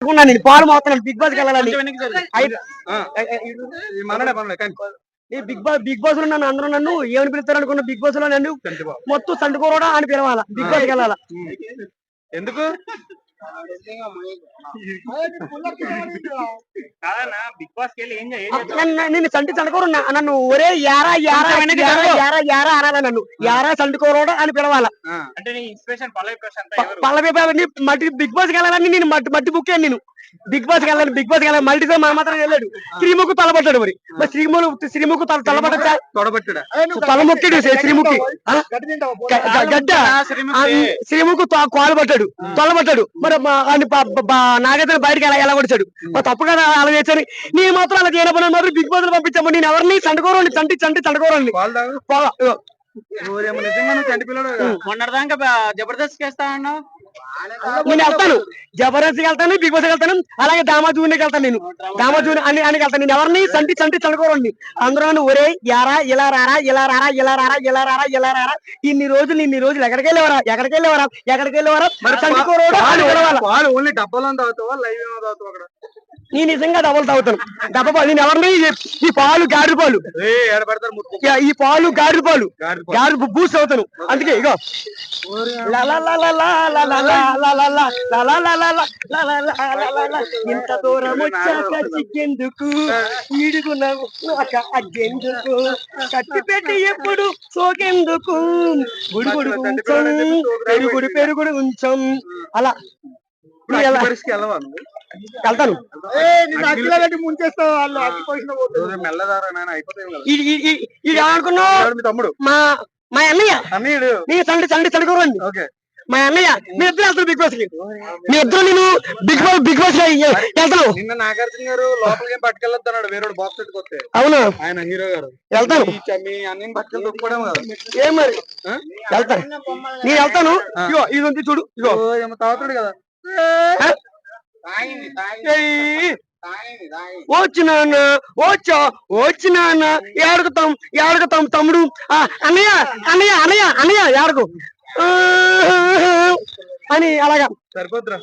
నేను పాలు మోస్తున్నాను big boss వెళ్ళాలని బిగ్ బాస్ లో నన్ను అందరూ నన్ను ఏమని పిలుస్తారు అనుకున్న బిగ్ బాస్ లో నన్ను మొత్తం సండుకోవడా అని పిలవాలా బిగ్ బాస్ వెళ్ళాలా ఎందుకు నేను సండుకోరు నన్ను ఒరే యారా యారా యారా యారా అనాలా నన్ను యారా సండుకోవడా అని పిలవాలా పల్లవి మట్టి బిగ్ బాస్ వెళ్ళాలని నేను మట్టి బుక్ నేను బిగ్ బాస్ వెళ్ళాలి బిగ్ బాస్ వెళ్ళాలి మల్టీతో మన మాత్రం వెళ్ళాడు శ్రీముఖు తలపడ్డాడు మరి శ్రీముఖు తలపడ్డా తలమొక్కాడు శ్రీముఖి గడ్డ శ్రీముఖు కాలు పట్టాడు తొలబట్టాడు మరి నాగేంద్ర బయటకి ఎలా కొడిచాడు తప్పు కదా అలా చేశాను నేను మాత్రం అలా చేయనప్పుడు మాత్రం బిగ్ బాస్ లో పంపించాము నేను ఎవరిని చండుకోరండి చండుకోరండి మొన్నటిదాకా జబర్దస్త్ చేస్తా అన్నావు నేను వెళ్తాను జబర్దస్త్ వెళ్తాను బిగ్ బాస్ వెళ్తాను అలాగే దామాజూనికి వెళ్తాను నేను దామాజూని అని వెళ్తాను నేను ఎవరిని చండుకోరండి అందరూ ఒరే యారా ఇలా రారా ఇలా రారా ఇలా రారా ఇలా రారా ఇలా రారా ఇన్ని రోజులు ఎక్కడికి వెళ్ళేవారా మరి చండుకోరు ఓన్లీ డబ్బాలో తాగుతావా లైవ్ ఏమో తాగుతావు అక్కడ నేను నిజంగా డబ్బులు తాగుతాను డబ్బా పాలు నేను ఎవరిని ఈ పాలు గాడి పాలు ఈ పాలు గాడి పాలు గాడి బూస్ట్ అవుతాను అందుకే ఇగో ఇంత దూరం వచ్చాక చిక్కేందుకు ఈడుకున్నావు అగ్గెందుకు కట్టి పెట్టి ఎప్పుడు సోకెందుకు గుడి ఉంచం పెరుగుడు ఉంచం అలా వెళ్తాను ఇది ఏమనుకున్నావు తమ్ముడు మా అన్నయ్య నీ చండుకోరండి మా అన్నయ్య మీ ఇద్దరు వెళ్తాను బిగ్ బాస్ కి మీ ఇద్దరు నేను బిగ్ బాస్ వెళ్తాను నిన్న నాగార్జున గారు లోపలికి పట్టుకెళ్ళొద్దన్నాడు వేరే బాక్స్ పెట్టుకొస్తే అవును ఆయన హీరో గారు వెళ్తాను మీ అన్ని పట్టుకెళ్ళి తొక్కుకోవడం కదా ఏం మరి వెళ్తాను నేను వెళ్తాను ఇగో ఇది చూడు ఇగో ఏమో తాగుతాడు కదా వచ్చినా ఏడుగుతాం తమ్ముడు అన్నయ్య ఏడుగు అని అలాగా సరిపోతురా